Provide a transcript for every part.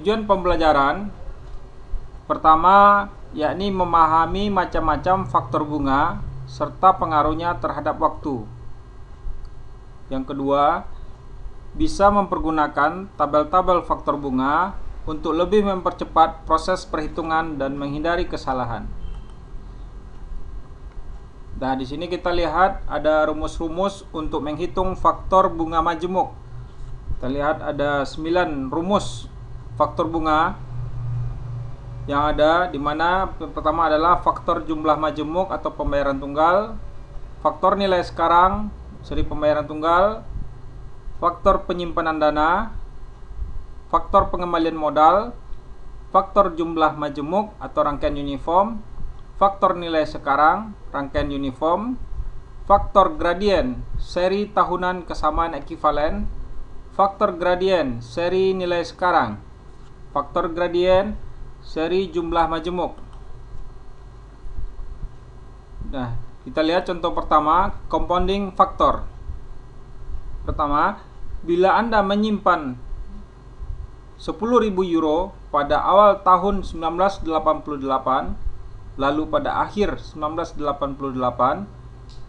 Tujuan pembelajaran pertama yakni memahami macam-macam faktor bunga serta pengaruhnya terhadap waktu. Yang kedua, bisa mempergunakan tabel-tabel faktor bunga untuk lebih mempercepat proses perhitungan dan menghindari kesalahan. Nah, di sini kita lihat ada rumus-rumus untuk menghitung faktor bunga majemuk. Kita lihat ada 9 rumus faktor bunga yang ada, di mana pertama adalah faktor jumlah majemuk atau pembayaran tunggal, faktor nilai sekarang seri pembayaran tunggal, faktor penyimpanan dana, faktor pengembalian modal, faktor jumlah majemuk atau rangkaian uniform, faktor nilai sekarang rangkaian uniform, faktor gradien seri tahunan kesamaan ekuivalen, faktor gradien seri nilai sekarang, faktor gradien seri jumlah majemuk. Nah, kita lihat contoh pertama, compounding factor. Pertama, bila Anda menyimpan 10.000 euro pada awal tahun 1988, lalu pada akhir 1988,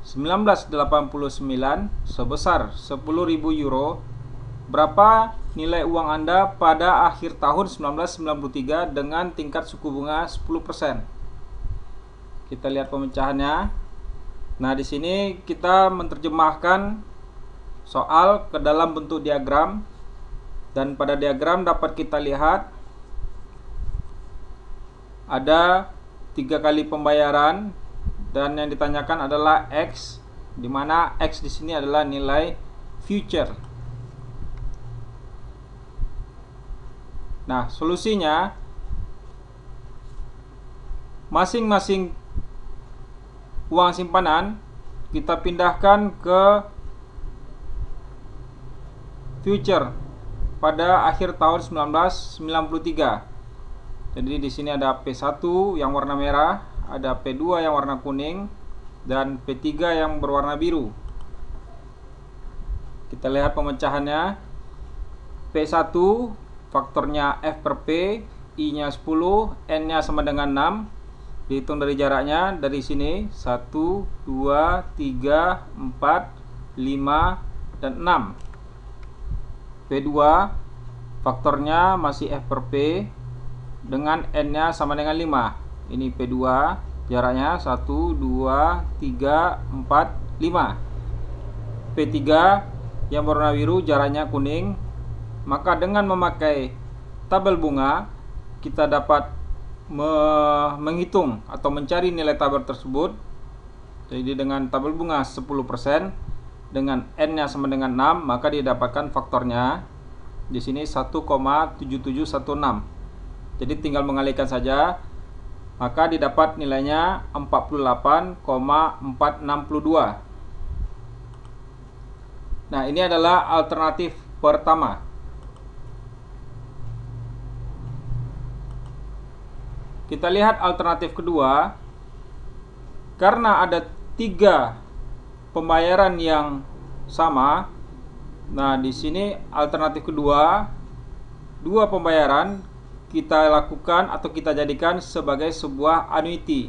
1989 sebesar 10.000 euro, berapa nilai uang Anda pada akhir tahun 1993 dengan tingkat suku bunga 10%? Kita lihat pemecahannya. Nah, di sini kita menerjemahkan soal ke dalam bentuk diagram, dan pada diagram dapat kita lihat ada 3 kali pembayaran dan yang ditanyakan adalah X, di mana X di sini adalah nilai future. Nah, solusinya masing-masing uang simpanan kita pindahkan ke future pada akhir tahun 1993. Jadi di sini ada P1 yang warna merah, ada P2 yang warna kuning, dan P3 yang berwarna biru. Kita lihat pemecahannya. P1 faktornya F per P, I-nya 10, N-nya sama dengan 6. Dihitung dari jaraknya, dari sini 1, 2, 3, 4, 5, dan 6. P2 faktornya masih F per P dengan N-nya sama dengan 5. Ini P2, jaraknya 1, 2, 3, 4, 5. P3 yang berwarna biru, jaraknya kuning. Maka dengan memakai tabel bunga, kita dapat menghitung atau mencari nilai tabel tersebut. Jadi dengan tabel bunga 10% dengan N-nya sama dengan 6, maka didapatkan faktornya di sini 1,7716. Jadi tinggal mengalihkan saja, maka didapat nilainya 48,462. Nah, ini adalah alternatif pertama. Kita lihat alternatif kedua. Karena ada 3 pembayaran yang sama. Nah, di sini alternatif kedua, 2 pembayaran kita lakukan atau kita jadikan sebagai sebuah annuity.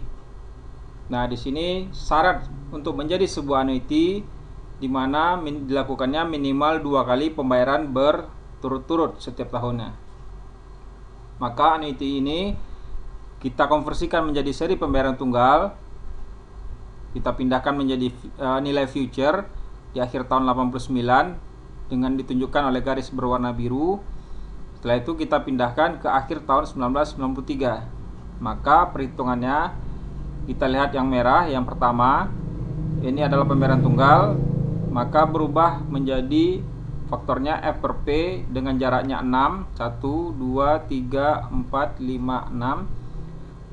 Nah, di sini syarat untuk menjadi sebuah annuity di mana dilakukannya minimal 2 kali pembayaran berturut-turut setiap tahunnya. Maka annuity ini kita konversikan menjadi seri pembayaran tunggal. Kita pindahkan menjadi nilai future di akhir tahun 89 dengan ditunjukkan oleh garis berwarna biru. Setelah itu kita pindahkan ke akhir tahun 1993. Maka perhitungannya kita lihat yang merah, yang pertama ini adalah pembayaran tunggal, maka berubah menjadi faktornya F per P dengan jaraknya 6, 1, 2, 3, 4, 5, 6.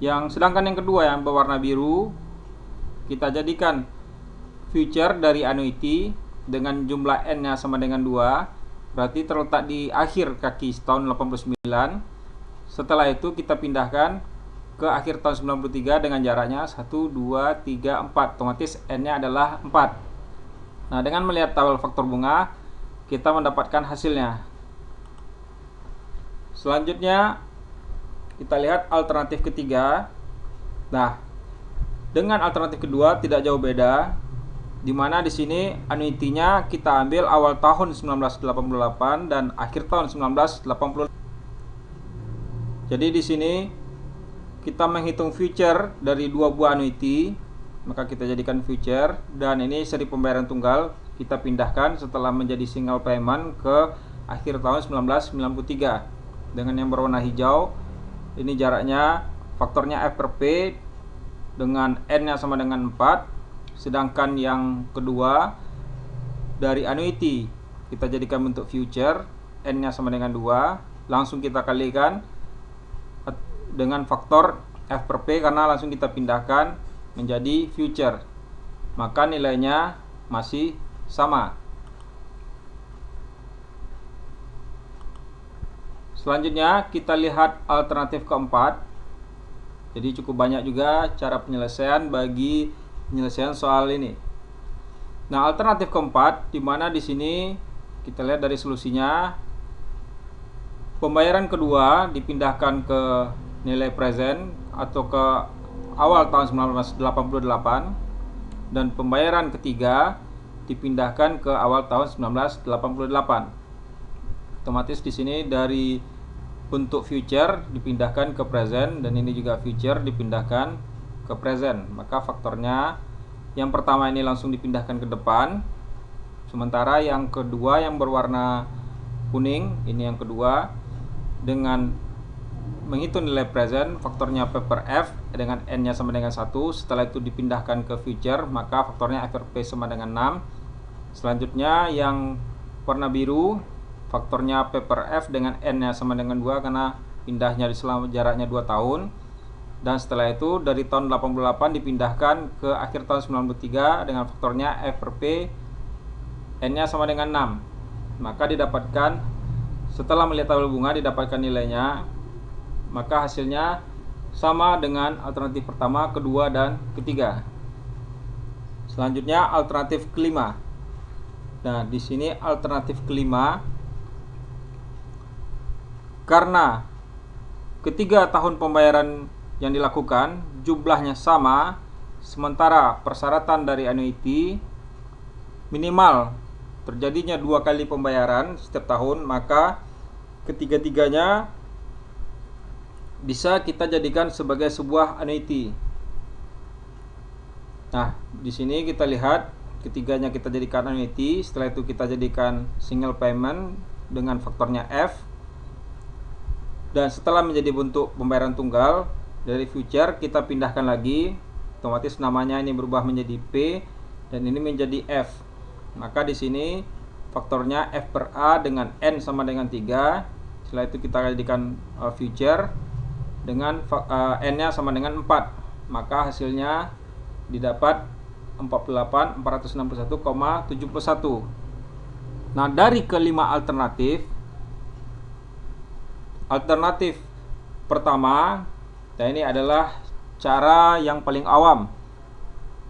Yang sedangkan yang kedua yang berwarna biru, kita jadikan future dari annuity dengan jumlah N-nya sama dengan 2. Berarti terletak di akhir kaki tahun 89. Setelah itu kita pindahkan ke akhir tahun 93 dengan jaraknya 1, 2, 3, 4. Otomatis N-nya adalah 4. Nah, dengan melihat tabel faktor bunga, kita mendapatkan hasilnya Selanjutnya kita lihat alternatif ketiga. Nah, dengan alternatif kedua tidak jauh beda, di mana di sini annuity-nya kita ambil awal tahun 1988 dan akhir tahun 1980. Jadi di sini kita menghitung future dari dua buah annuity, maka kita jadikan future, dan ini seri pembayaran tunggal kita pindahkan setelah menjadi single payment ke akhir tahun 1993. Dengan yang berwarna hijau ini jaraknya, faktornya F per P dengan N-nya sama dengan 4. Sedangkan yang kedua dari annuity kita jadikan bentuk future, N-nya sama dengan 2. Langsung kita kalikan dengan faktor F per P karena langsung kita pindahkan menjadi future, maka nilainya masih sama. Selanjutnya kita lihat alternatif keempat. Jadi cukup banyak juga cara penyelesaian bagi penyelesaian soal ini. Nah, alternatif keempat, di mana di sini kita lihat dari solusinya, pembayaran kedua dipindahkan ke nilai present atau ke awal tahun 1988, dan pembayaran ketiga dipindahkan ke awal tahun 1988. Otomatis di sini dari bentuk future dipindahkan ke present, dan ini juga future dipindahkan ke present. Maka faktornya yang pertama ini langsung dipindahkan ke depan, sementara yang kedua yang berwarna kuning ini yang kedua, dengan menghitung nilai present, faktornya P per F dengan N-nya sama dengan 1. Setelah itu dipindahkan ke future, maka faktornya F per P sama dengan 6. Selanjutnya yang warna biru, faktornya P per F dengan N-nya sama dengan 2 karena pindahnya selama jaraknya 2 tahun. Dan setelah itu dari tahun 88 dipindahkan ke akhir tahun 93 dengan faktornya F per P, N-nya sama dengan 6. Maka didapatkan, setelah melihat tabel bunga didapatkan nilainya, maka hasilnya sama dengan alternatif pertama, kedua, dan ketiga. Selanjutnya alternatif kelima. Nah, di sini alternatif kelima, karena ketiga tahun pembayaran yang dilakukan jumlahnya sama, sementara persyaratan dari annuity minimal terjadinya 2 kali pembayaran setiap tahun, maka ketiga-tiganya bisa kita jadikan sebagai sebuah annuity. Nah, di sini kita lihat ketiganya kita jadikan annuity, setelah itu kita jadikan single payment dengan faktornya F. Dan setelah menjadi bentuk pembayaran tunggal dari future kita pindahkan lagi, otomatis namanya ini berubah menjadi P dan ini menjadi F. Maka di sini faktornya F per A dengan N sama dengan 3. Setelah itu kita jadikan future dengan N-nya sama dengan 4, maka hasilnya didapat 48.461,71. Nah, dari kelima alternatif pertama, nah ini adalah cara yang paling awam,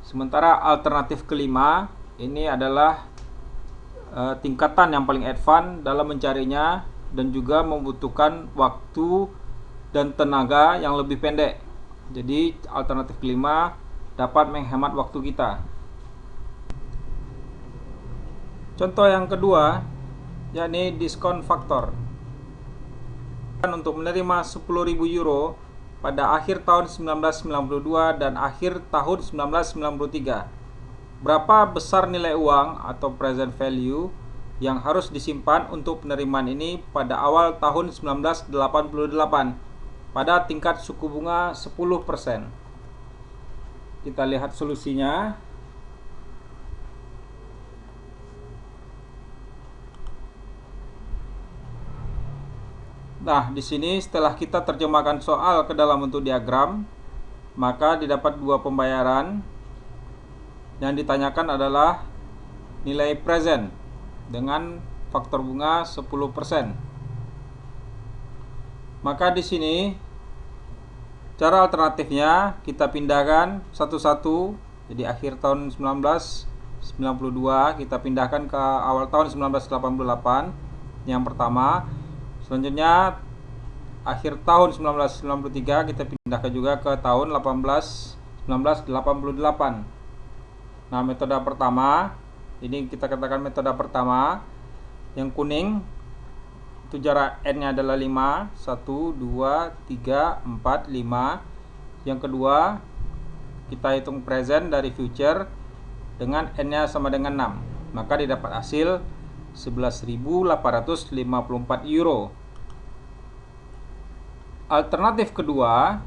sementara alternatif kelima ini adalah tingkatan yang paling advance dalam mencarinya dan juga membutuhkan waktu dan tenaga yang lebih pendek. Jadi alternatif kelima dapat menghemat waktu kita. Contoh yang kedua, yakni diskon faktor. Untuk menerima 10.000 euro pada akhir tahun 1992 dan akhir tahun 1993, berapa besar nilai uang atau present value yang harus disimpan untuk penerimaan ini pada awal tahun 1988 pada tingkat suku bunga 10%. Kita lihat solusinya. Nah, di sini setelah kita terjemahkan soal ke dalam bentuk diagram, maka didapat dua pembayaran. Yang ditanyakan adalah nilai present dengan faktor bunga 10%. Maka di sini cara alternatifnya kita pindahkan satu-satu. Jadi akhir tahun 1992 kita pindahkan ke awal tahun 1988 yang pertama. Selanjutnya akhir tahun 1993, kita pindahkan juga ke tahun 1988. Nah, metode pertama, ini kita katakan metode pertama, yang kuning itu jarak N-nya adalah 5, 1, 2, 3, 4, 5. Yang kedua, kita hitung present dari future dengan N-nya sama dengan 6. Maka didapat hasil 11.854 euro. Alternatif kedua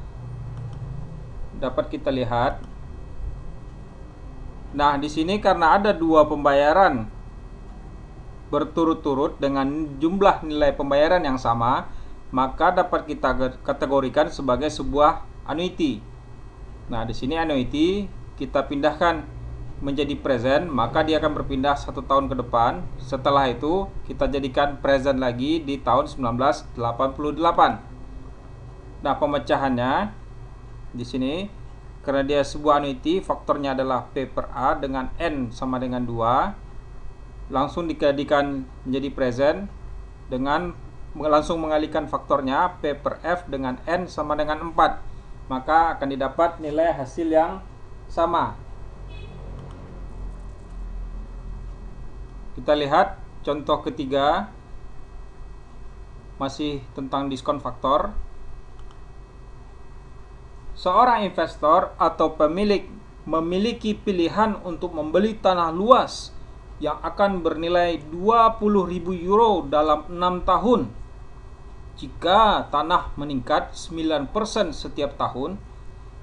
dapat kita lihat. Nah, di sini karena ada dua pembayaran berturut-turut dengan jumlah nilai pembayaran yang sama, maka dapat kita kategorikan sebagai sebuah annuity. Nah, di sini annuity kita pindahkan menjadi present, maka dia akan berpindah 1 tahun ke depan. Setelah itu kita jadikan present lagi di tahun 1988. Nah, pemecahannya di sini karena dia sebuah annuity, faktornya adalah P per A dengan N sama dengan 2. Langsung dijadikan menjadi present dengan langsung mengalihkan faktornya P per F dengan N sama dengan 4, maka akan didapat nilai hasil yang sama. Kita lihat contoh ketiga, masih tentang diskon faktor. Seorang investor atau pemilik memiliki pilihan untuk membeli tanah luas yang akan bernilai 20.000 euro dalam 6 tahun. Jika tanah meningkat 9% setiap tahun,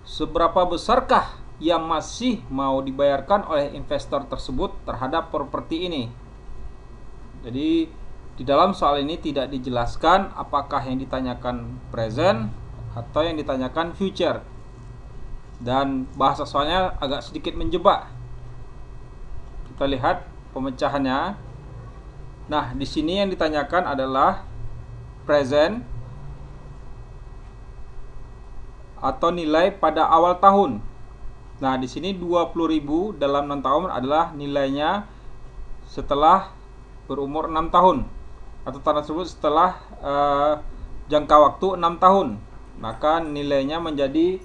seberapa besarkah yang masih mau dibayarkan oleh investor tersebut terhadap properti ini? Jadi di dalam soal ini tidak dijelaskan apakah yang ditanyakan present atau yang ditanyakan future. Dan bahasa soalnya agak sedikit menjebak. Kita lihat pemecahannya. Nah, di sini yang ditanyakan adalah present atau nilai pada awal tahun. Nah, di sini 20.000 dalam 6 tahun adalah nilainya setelah berumur 6 tahun atau tanah tersebut setelah jangka waktu 6 tahun. Maka nilainya menjadi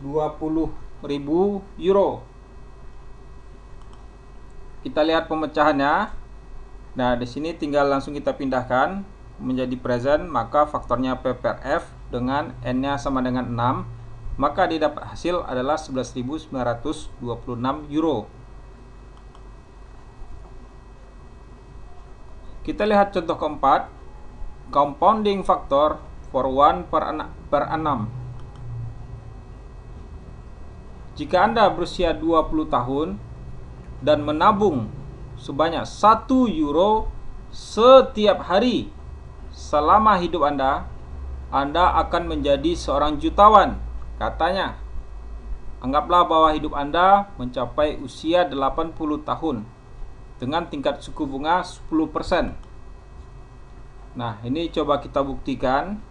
20.000 euro. Kita lihat pemecahannya. Nah, di sini tinggal langsung kita pindahkan menjadi present, maka faktornya P per F dengan N-nya sama dengan 6, maka didapat hasil adalah 11.926 euro. Kita lihat contoh keempat, compounding factor for 1 per annum. Jika Anda berusia 20 tahun dan menabung sebanyak 1 euro setiap hari selama hidup Anda akan menjadi seorang jutawan, katanya. Anggaplah bahwa hidup Anda mencapai usia 80 tahun dengan tingkat suku bunga 10%. Nah, ini coba kita buktikan.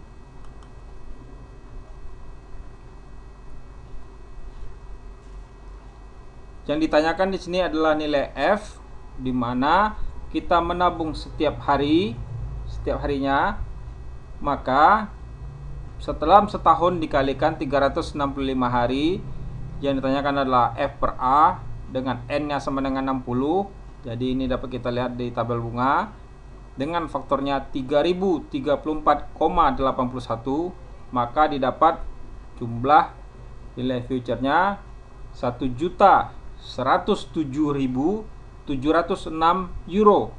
Yang ditanyakan di sini adalah nilai F, di mana kita menabung setiap harinya, maka setelah setahun dikalikan 365 hari, yang ditanyakan adalah F per A dengan N-nya sama dengan 60. Jadi ini dapat kita lihat di tabel bunga dengan faktornya 3034,81, maka didapat jumlah nilai future-nya 1.107.706 euro.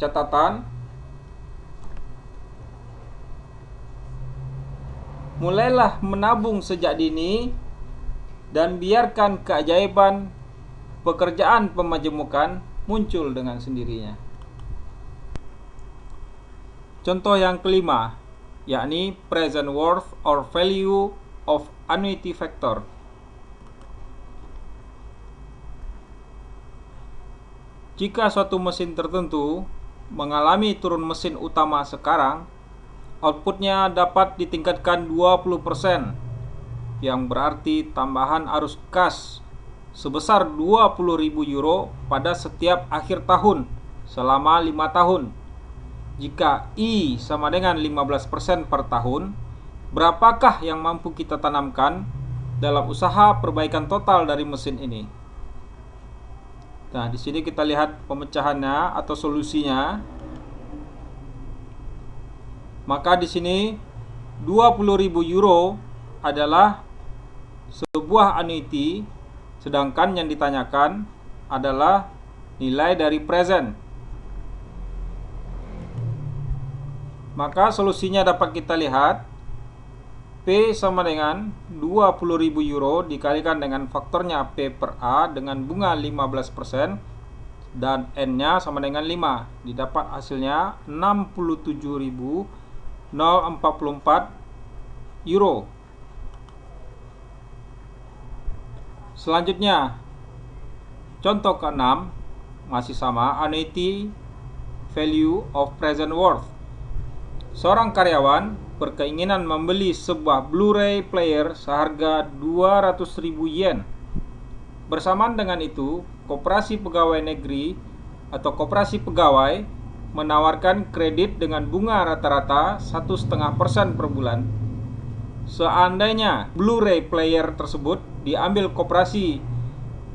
Catatan, mulailah menabung sejak dini dan biarkan keajaiban pekerjaan pemajemukan muncul dengan sendirinya. Contoh yang kelima, yakni present worth or value of annuity factor. Jika suatu mesin tertentu mengalami turun mesin utama sekarang, outputnya dapat ditingkatkan 20%, yang berarti tambahan arus kas sebesar 20.000 euro pada setiap akhir tahun selama 5 tahun. jika I sama dengan 15% per tahun, berapakah yang mampu kita tanamkan dalam usaha perbaikan total dari mesin ini? Nah, di sini kita lihat pemecahannya atau solusinya. Maka di sini 20.000 euro adalah sebuah annuity, sedangkan yang ditanyakan adalah nilai dari present. Maka solusinya dapat kita lihat P sama dengan 20.000 euro dikalikan dengan faktornya P per A dengan bunga 15% dan N-nya sama dengan 5. Didapat hasilnya 67.044 euro. Selanjutnya, contoh ke-6 masih sama, annuity value of present worth. Seorang karyawan berkeinginan membeli sebuah Blu-ray player seharga 200.000 yen. Bersamaan dengan itu, Koperasi Pegawai Negeri atau Koperasi Pegawai menawarkan kredit dengan bunga rata-rata 1,5% per bulan. Seandainya Blu-ray player tersebut diambil koperasi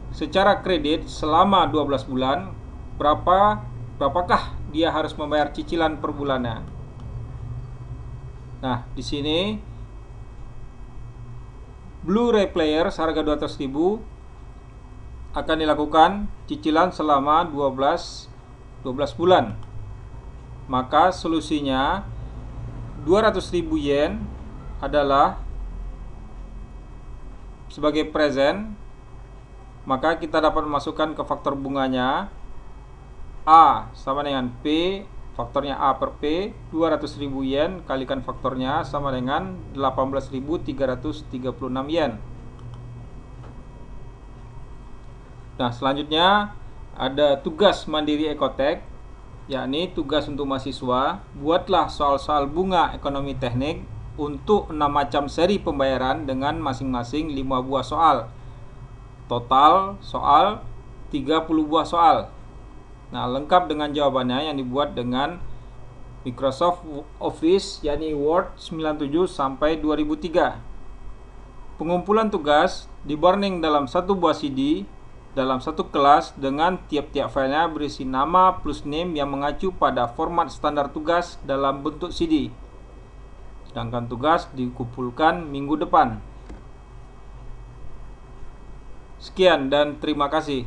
secara kredit selama 12 bulan, berapakah dia harus membayar cicilan per bulannya? Nah, di sini Blu-ray player seharga 200.000 akan dilakukan cicilan selama 12 bulan. Maka solusinya 200.000 yen adalah sebagai present. Maka kita dapat memasukkan ke faktor bunganya A sama dengan P, faktornya A per P, 200.000 yen kalikan faktornya sama dengan 18.336 yen. Nah, selanjutnya ada tugas mandiri Ekotek, yakni tugas untuk mahasiswa. Buatlah soal-soal bunga ekonomi teknik untuk 6 macam seri pembayaran dengan masing-masing 5 buah soal. Total soal 30 buah soal. Nah, lengkap dengan jawabannya yang dibuat dengan Microsoft Office, yakni Word 97 sampai 2003. Pengumpulan tugas di-burning dalam satu buah CD dalam satu kelas dengan tiap-tiap filenya berisi nama plus name yang mengacu pada format standar tugas dalam bentuk CD. Sedangkan tugas dikumpulkan minggu depan. Sekian dan terima kasih.